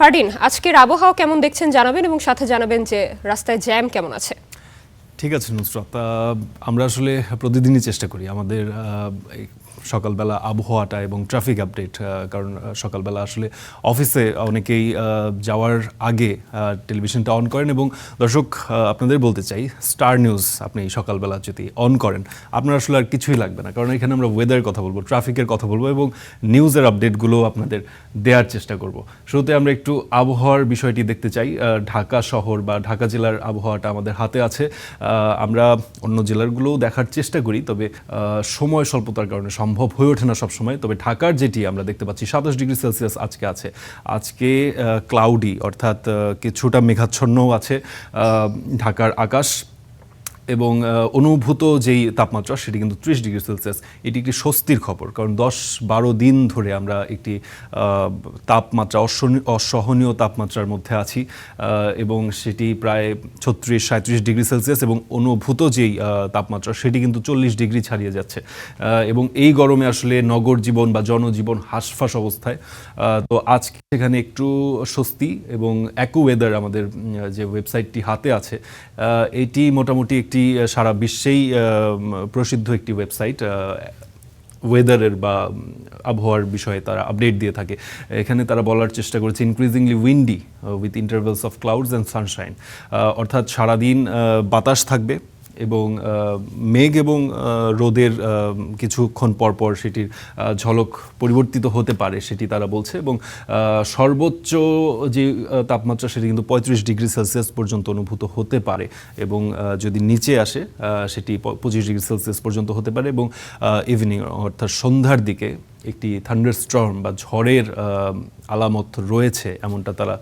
ফারদিন, আজকের আবহাওয়া কেমন দেখছেন জানাবেন এবং সাথে জানাবেন যে রাস্তায় জ্যাম কেমন আছে। ঠিক আছে নুসরাত, আমরা আসলে প্রতিদিনই চেষ্টা করি আমাদের এই সকালবেলা আবহাওয়াটা এবং ট্রাফিক আপডেট, কারণ সকালবেলা আসলে অফিসে অনেকেই যাওয়ার আগে টেলিভিশনটা অন করেন এবং দর্শক আপনাদের বলতে চাই, স্টার নিউজ আপনি সকালবেলা যদি অন করেন আপনার আসলে আর কিছুই লাগবে না, কারণ এখানে আমরা ওয়েদারের কথা বলবো, ট্রাফিকের কথা বলবো এবং নিউজের আপডেটগুলো আপনাদের দেওয়ার চেষ্টা করব। শুরুতে আমরা একটু আবহাওয়ার বিষয়টি দেখতে চাই। ঢাকা শহর বা ঢাকা জেলার আবহাওয়াটা আমাদের হাতে আছে। আমরা অন্য জেলাগুলোও দেখার চেষ্টা করি, তবে সময় স্বল্পতার কারণে সম্ভব হয়ে ওঠে না সবসময়। তবে ঢাকার যেটি আমরা দেখতে পাচ্ছি 27 ডিগ্রি সেলসিয়াস আজকে আছে। আজকে ক্লাউডি, অর্থাৎ কিছুটা মেঘাচ্ছন্নও আছে ঢাকার আকাশ, এবং অনুভূত যেই তাপমাত্রা সেটি কিন্তু 30 ডিগ্রি সেলসিয়াস। এটি একটি স্বস্তির খবর, কারণ 10-12 দিন ধরে আমরা একটি তাপমাত্রা অসহনীয় তাপমাত্রার মধ্যে আছি, এবং সেটি প্রায় 36-37 ডিগ্রি সেলসিয়াস, এবং অনুভূত যেই তাপমাত্রা সেটি কিন্তু 40 ডিগ্রি ছাড়িয়ে যাচ্ছে। এবং এই গরমে আসলে নগর জীবন বা জনজীবন হাঁসফাঁস অবস্থায়। তো আজকে সেখানে একটু স্বস্তি, এবং অ্যাকুওয়েদার আমাদের যে ওয়েবসাইটটি হাতে আছে, এটি মোটামুটি একটি সারা বিশ্বেই প্রসিদ্ধ একটি ওয়েবসাইট। ওয়েদারের বা আবহাওয়ার বিষয়ে তারা আপডেট দিয়ে থাকে। এখানে তারা বলার চেষ্টা করেছে increasingly Windy with intervals of clouds and Sunshine, অর্থাৎ সারাদিন বাতাস থাকবে এবং মেঘ এবং রোদের কিছুক্ষণ পরপর সেটির ঝলক পরিবর্তিত হতে পারে, সেটি তারা বলছে। এবং সর্বোচ্চ যে তাপমাত্রা সেটি কিন্তু 35 ডিগ্রি সেলসিয়াস পর্যন্ত অনুভূত হতে পারে, এবং যদি নিচে আসে সেটি 25 ডিগ্রি সেলসিয়াস পর্যন্ত হতে পারে। এবং ইভিনিং অর্থাৎ সন্ধ্যার দিকে একটি থান্ডারস্টর্ম বা ঝড়ের আলামত রয়েছে, এমনটা তারা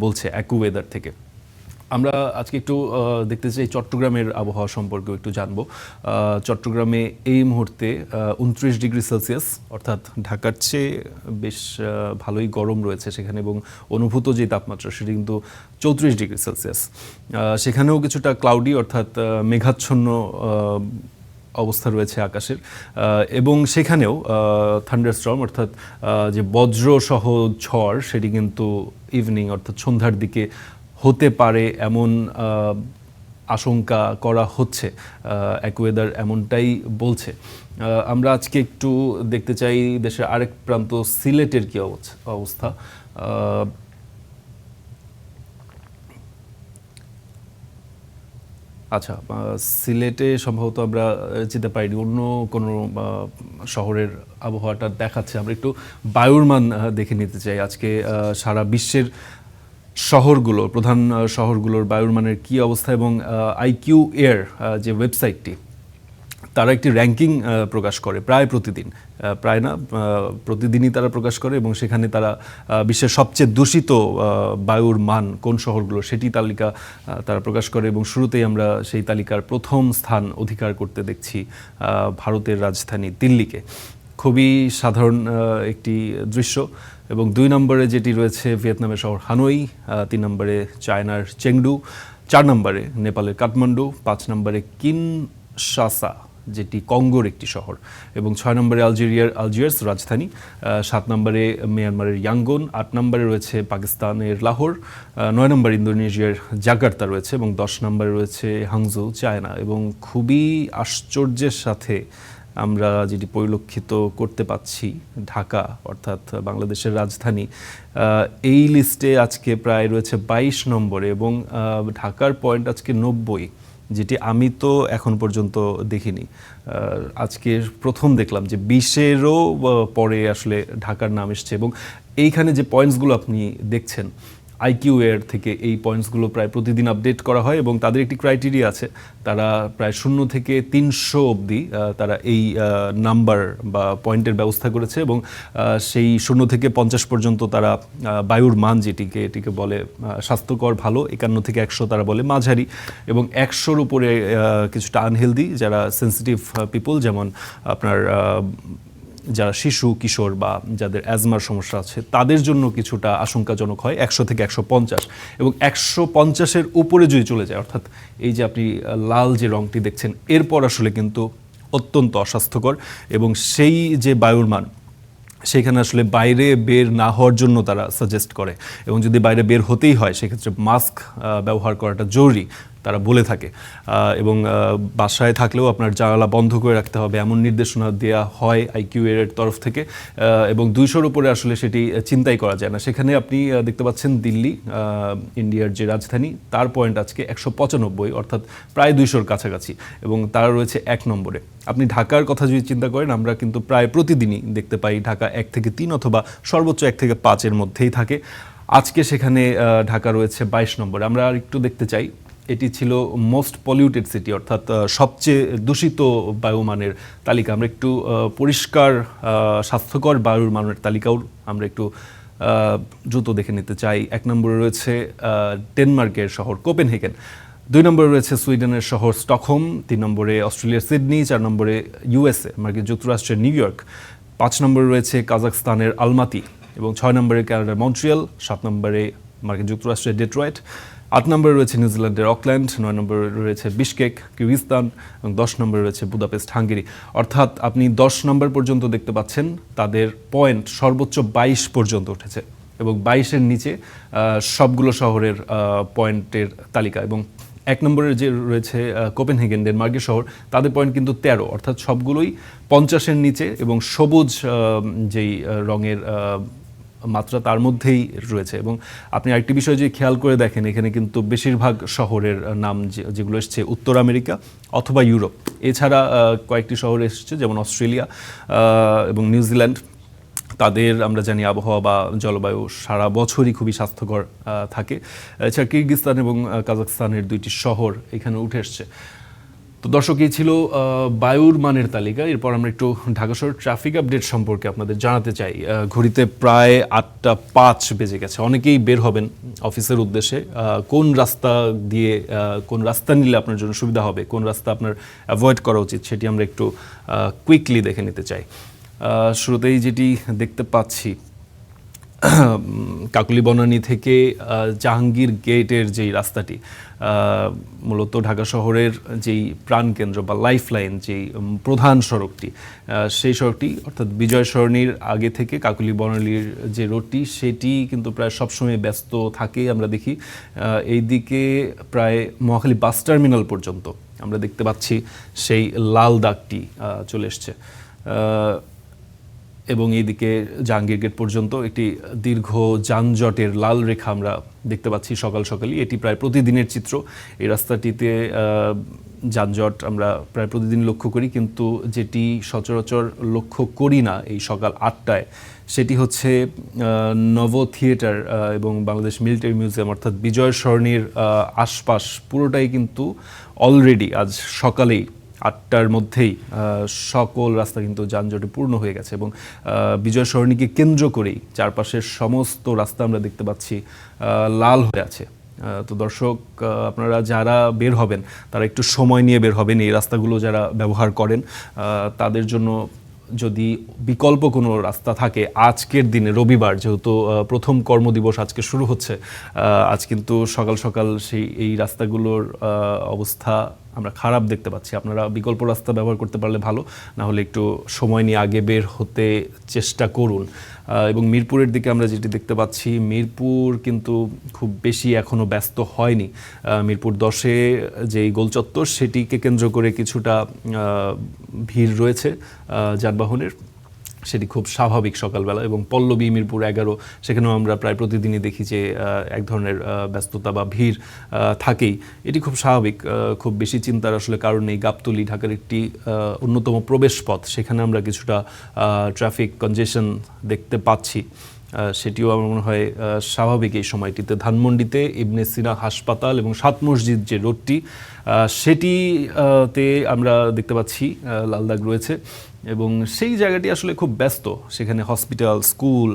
বলছে অ্যাকুওয়েদার থেকে। আমরা আজকে একটু দেখতে চাই চট্টগ্রামের আবহাওয়া সম্পর্কেও একটু জানবো। চট্টগ্রামে এই মুহূর্তে 29 ডিগ্রি সেলসিয়াস, অর্থাৎ ঢাকার চেয়ে বেশ ভালোই গরম রয়েছে সেখানে, এবং অনুভূত যে তাপমাত্রা সেটি কিন্তু 34 ডিগ্রি সেলসিয়াস। সেখানেও কিছুটা ক্লাউডি, অর্থাৎ মেঘাচ্ছন্ন অবস্থা রয়েছে আকাশের, এবং সেখানেও থান্ডারস্টর্ম অর্থাৎ যে বজ্রসহ ঝড় সেটি কিন্তু ইভিনিং অর্থাৎ সন্ধ্যার দিকে হতে পারে এমন আশঙ্কা করা হচ্ছে। অ্যাকুওয়েদার এমনটাই বলছে। আমরা আজকে একটু দেখতে চাই দেশের আরেক প্রান্ত সিলেটের কি অবস্থা। আচ্ছা, সিলেটে সম্ভবত আমরা যেতে পারিনি, অন্য কোনো শহরের আবহাওয়াটা দেখাচ্ছে। আমরা একটু বায়ুর মান দেখে নিতে চাই আজকে সারা বিশ্বের শহরগুলো, প্রধান শহরগুলোর বায়ুর মানের কী অবস্থা। এবং আইকিউ এয়ার যে ওয়েবসাইটটি, তারা একটি র্যাঙ্কিং প্রকাশ করে প্রায় প্রতিদিন, প্রায় না প্রতিদিনই তারা প্রকাশ করে, এবং সেখানে তারা বিশ্বের সবচেয়ে দূষিত বায়ুর মান কোন শহরগুলো সেটি তালিকা তারা প্রকাশ করে। এবং শুরুতেই আমরা সেই তালিকার প্রথম স্থান অধিকার করতে দেখছি ভারতের রাজধানী দিল্লিকে। খুবই সাধারণ একটি দৃশ্য। এবং 2 নম্বরে যেটি রয়েছে ভিয়েতনামের শহর হানোই, 3 নম্বরে চায়নার চেংডু, 4 নম্বরে নেপালের কাঠমান্ডু, 5 নম্বরে কিনশাসা যেটি কঙ্গোর একটি শহর, এবং 6 নম্বরে আলজিয়ার্স রাজধানী, 7 নম্বরে মিয়ানমারের ইয়াঙ্গুন, 8 নম্বরে রয়েছে পাকিস্তানের লাহোর, 9 নম্বরে ইন্দোনেশিয়ার জাকার্তা রয়েছে, এবং 10 নম্বরে রয়েছে হাংজৌ চায়না। এবং খুবই আশ্চর্যের সাথে আমরা যেটি পরিলক্ষিত করতে পাচ্ছি, ঢাকা অর্থাৎ বাংলাদেশের রাজধানী এই লিস্টে আজকে প্রায় রয়েছে 22 নম্বরে, এবং ঢাকার পয়েন্ট আজকে 90, যেটি আমি তো এখন পর্যন্ত দেখিনি। আজকে প্রথম দেখলাম যে 20-এরও পরে আসলে ঢাকার নাম এসছে। এবং এইখানে যে পয়েন্টসগুলো আপনি দেখছেন আইকিউ এর থেকে, এই পয়েন্টসগুলো প্রায় প্রতিদিন আপডেট করা হয়, এবং তাদের একটি ক্রাইটেরিয়া আছে। তারা প্রায় 0 থেকে 300 অবধি তারা এই নাম্বার বা পয়েন্টের ব্যবস্থা করেছে, এবং সেই 0 থেকে 50 পর্যন্ত তারা বায়ুর মান এটিকে বলে স্বাস্থ্যকর ভালো, 51 থেকে 100 তারা বলে মাঝারি, এবং 100-র উপরে কিছুটা আনহেলদি, যারা সেন্সিটিভ পিপল, যেমন আপনার যারা শিশু কিশোর বা যাদের অ্যাজমার সমস্যা আছে তাদের জন্য কিছুটা আশঙ্কাজনক হয় 100 থেকে 150। এবং 150-এর উপরে যদি চলে যায়, অর্থাৎ এই যে আপনি লাল যে রংটি দেখছেন, এরপর আসলে কিন্তু অত্যন্ত অস্বাস্থ্যকর। এবং সেই যে বায়ুর মান সেখানে আসলে বাইরে বের না হওয়ার জন্য তারা সাজেস্ট করে, এবং যদি বাইরে বের হতেই হয় সেক্ষেত্রে মাস্ক ব্যবহার করাটা জরুরি তারা বলে থাকে। এবং বাসায় থাকলেও আপনার জানালা বন্ধ করে রাখতে হবে এমন নির্দেশনা দেওয়া হয় IQ এর তরফ থেকে, এবং 200-র উপরে আসলে সেটি চিন্তাই করা যায় না। সেখানে আপনি দেখতে পাচ্ছেন দিল্লি, ইন্ডিয়ার যে রাজধানী, তার পয়েন্ট আজকে 195, অর্থাৎ প্রায় 200-র কাছাকাছি, এবং তারা রয়েছে 1 নম্বরে। আপনি ঢাকার কথা যদি চিন্তা করেন, আমরা কিন্তু প্রায় প্রতিদিনই দেখতে পাই ঢাকা 1 থেকে 3 অথবা সর্বোচ্চ 1 থেকে 5-এর মধ্যেই থাকে। আজকে সেখানে ঢাকা রয়েছে 22 নম্বরে। আমরা আর একটু দেখতে চাই, এটি ছিল মোস্ট পলিউটেড সিটি, অর্থাৎ সবচেয়ে দূষিত বায়ুমানের তালিকা। আমরা একটু পরিষ্কার স্বাস্থ্যকর বায়ুর মানের তালিকাও আমরা একটু দ্রুত দেখে নিতে চাই। 1 নম্বরে রয়েছে ডেনমার্কের শহর কোপেনহেগেন, 2 নম্বরে রয়েছে সুইডেনের শহর স্টকহোম, 3 নম্বরে অস্ট্রেলিয়ার সিডনি, 4 নম্বরে USA মার্কিন যুক্তরাষ্ট্রের নিউ ইয়র্ক, 5 নম্বরে রয়েছে কাজাখস্তানের আলমাতি, এবং 6 নম্বরে কানাডার মন্ট্রিয়াল, 7 নম্বরে মার্কিন যুক্তরাষ্ট্রের ডেট্রয়েট, 8 নম্বরে রয়েছে নিউজিল্যান্ডের অকল্যান্ড, 9 নম্বরে রয়েছে বিশকেক কিরগিজস্তান, এবং 10 নম্বরে রয়েছে বুদাপেস্ট হাঙ্গেরি। অর্থাৎ আপনি 10 নম্বর পর্যন্ত দেখতে পাচ্ছেন তাদের পয়েন্ট সর্বোচ্চ 22 পর্যন্ত উঠেছে, এবং 22-এর নিচে সবগুলো শহরের পয়েন্টের তালিকা। এবং 1 নম্বরের যে রয়েছে কোপেনহেগেন ডেনমার্কের শহর, তাদের পয়েন্ট কিন্তু 13, অর্থাৎ সবগুলোই 50-এর নিচে, এবং সবুজ যেই রঙের মাত্রা তার মধ্যেই রয়েছে। এবং আপনি আরেকটি বিষয় যদি খেয়াল করে দেখেন, এখানে কিন্তু বেশিরভাগ শহরের নাম যেগুলো এসছে উত্তর আমেরিকা অথবা ইউরোপ, এছাড়া কয়েকটি শহর এসছে যেমন অস্ট্রেলিয়া এবং নিউজিল্যান্ড। তাদের আমরা জানি আবহাওয়া বা জলবায়ু সারা বছরই খুবই স্বাস্থ্যকর থাকে। এছাড়া কিরগিজস্তান এবং কাজাখস্তানের 2টি শহর এখানে উঠে এসছে। তো দর্শক, এই ছিল বায়ুর মানের তালিকা। এরপর আমরা একটু ঢাকা শহর ট্রাফিক আপডেট সম্পর্কে আপনাদের জানাতে চাই। ঘড়িতে প্রায় 8:05 বেজে গেছে। অনেকেই বের হবেন অফিসের উদ্দেশ্যে। কোন রাস্তা দিয়ে কোন রাস্তা নিলে আপনার জন্য সুবিধা হবে, কোন রাস্তা আপনার অ্যাভয়েড করা উচিত, সেটি আমরা একটু কুইকলি দেখে নিতে চাই। শুরুতেই যেটি দেখতে পাচ্ছি, কাকলি বনানী থেকে জাহাঙ্গীর গেটের যেই রাস্তাটি, মূলত ঢাকা শহরের যেই প্রাণকেন্দ্র বা লাইফ লাইন, যেই প্রধান সড়কটি, সেই সড়কটি অর্থাৎ বিজয় সরণির আগে থেকে কাকলি বনানীর যে রোডটি, সেটি কিন্তু প্রায় সবসময় ব্যস্ত থাকে। আমরা দেখি এই দিকে প্রায় মহাখালী বাস টার্মিনাল পর্যন্ত আমরা দেখতে পাচ্ছি সেই লাল দাগটি চলে এসছে, এবং এইদিকে জাহাঙ্গীর গেট পর্যন্ত একটি দীর্ঘ যানজটের লাল রেখা আমরা দেখতে পাচ্ছি সকাল সকালই। এটি প্রায় প্রতিদিনের চিত্র। এই রাস্তাটিতে যানজট আমরা প্রায় প্রতিদিন লক্ষ্য করি, কিন্তু যেটি সচরাচর লক্ষ্য করি না এই সকাল 8টায়, সেটি হচ্ছে নভ থিয়েটার এবং বাংলাদেশ মিলিটারি মিউজিয়াম, অর্থাৎ বিজয় সরণির আশপাশ পুরোটাই কিন্তু অলরেডি আজ সকালেই 8টার মধ্যেই সকল রাস্তা কিন্তু যানজটে পূর্ণ হয়ে গেছে, এবং বিজয় সরণিকে কেন্দ্র করেই চারপাশের সমস্ত রাস্তা আমরা দেখতে পাচ্ছি লাল হয়ে আছে। তো দর্শক, আপনারা যারা বের হবেন তারা একটু সময় নিয়ে বের হবেন। এই রাস্তাগুলো যারা ব্যবহার করেন তাদের জন্য যদি বিকল্প কোনো রাস্তা থাকে, আজকের দিনে রবিবার যেহেতু প্রথম কর্মদিবস আজকে শুরু হচ্ছে, আজ কিন্তু সকাল সকাল এই রাস্তাগুলোর অবস্থা আমরা খারাপ দেখতে পাচ্ছি। আপনারা বিকল্প রাস্তা ব্যবহার করতে পারলে ভালো, না হলে একটু সময় নিয়ে আগে বের হতে চেষ্টা করুন। এবং মিরপুরের দিকে আমরা যেটি দেখতে পাচ্ছি, মিরপুর কিন্তু খুব বেশি এখনও ব্যস্ত হয়নি। মিরপুর 10-এ যেই গোলচত্বর, সেটিকে কেন্দ্র করে কিছুটা ভিড় রয়েছে যানবাহনের, সেটি খুব স্বাভাবিক সকালবেলা। এবং পল্লবী মিরপুর 11, সেখানেও আমরা প্রায় প্রতিদিনই দেখি যে এক ধরনের ব্যস্ততা বা ভিড় থাকেই। এটি খুব স্বাভাবিক, খুব বেশি চিন্তার আসলে কারণ নেই। গাবতলী ঢাকার একটি অন্যতম প্রবেশপথ, সেখানে আমরা কিছুটা ট্রাফিক কনজেশন দেখতে পাচ্ছি, সেটিও আমার মনে হয় স্বাভাবিক এই সময়টিতে। ধানমন্ডিতে ইবনে সিনা হাসপাতাল এবং 7 মসজিদ যে রোডটি, সেটিতে আমরা দেখতে পাচ্ছি লাল দাগ রয়েছে, এবং সেই জায়গাটি আসলে খুব ব্যস্ত। সেখানে হসপিটাল, স্কুল,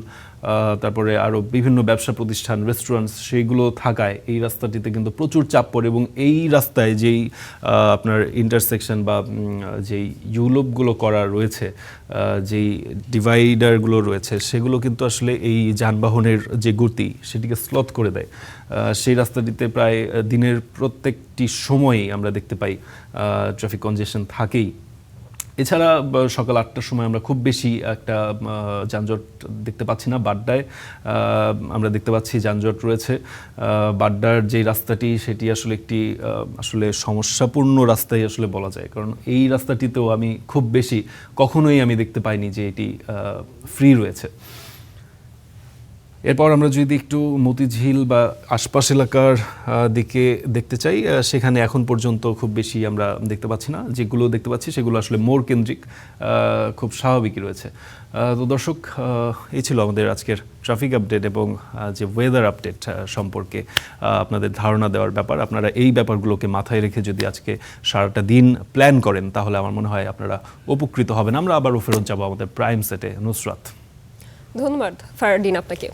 তারপরে আরও বিভিন্ন ব্যবসা প্রতিষ্ঠান, রেস্টুরেন্টস, সেইগুলো থাকায় এই রাস্তাটিতে কিন্তু প্রচুর চাপ পড়ে। এবং এই রাস্তায় যেই আপনার ইন্টারসেকশন বা যেই ইউলোপগুলো করা রয়েছে, যেই ডিভাইডারগুলো রয়েছে, সেগুলো কিন্তু আসলে এই যানবাহনের যে গতি সেটিকে স্লথ করে দেয়। সেই রাস্তাটিতে প্রায় দিনের প্রত্যেকটি সময়ই আমরা দেখতে পাই ট্রাফিক কনজেশন থাকেই। এছাড়া সকাল 8টার সময় আমরা খুব বেশি একটা যানজট দেখতে পাচ্ছি না। বাড্ডায় আমরা দেখতে পাচ্ছি যানজট রয়েছে। বাড্ডার যে রাস্তাটি সেটি আসলে একটি আসলে সমস্যাপূর্ণ রাস্তাই আসলে বলা যায়, কারণ এই রাস্তাটিতেও আমি খুব বেশি কখনোই আমি দেখতে পাইনি যে এটি ফ্রি রয়েছে। এরপর আমরা যদি একটু মতিঝিল বা আশপাশ এলাকার দিকে দেখতে চাই, সেখানে এখন পর্যন্ত খুব বেশি আমরা দেখতে পাচ্ছি না। যেগুলো দেখতে পাচ্ছি সেগুলো আসলে মোড় কেন্দ্রিক, খুব স্বাভাবিকই রয়েছে। তো দর্শক, এই ছিল আমাদের আজকের ট্রাফিক আপডেট এবং যে ওয়েদার আপডেট সম্পর্কে আপনাদের ধারণা দেওয়ার ব্যাপার। আপনারা এই ব্যাপারগুলোকে মাথায় রেখে যদি আজকে সারাটা দিন প্ল্যান করেন তাহলে আমার মনে হয় আপনারা উপকৃত হবেন। আমরা আবারও ফেরত যাবো আমাদের প্রাইম সেটে। নুসরাত। ধন্যবাদ ফারদিন আপনাকে।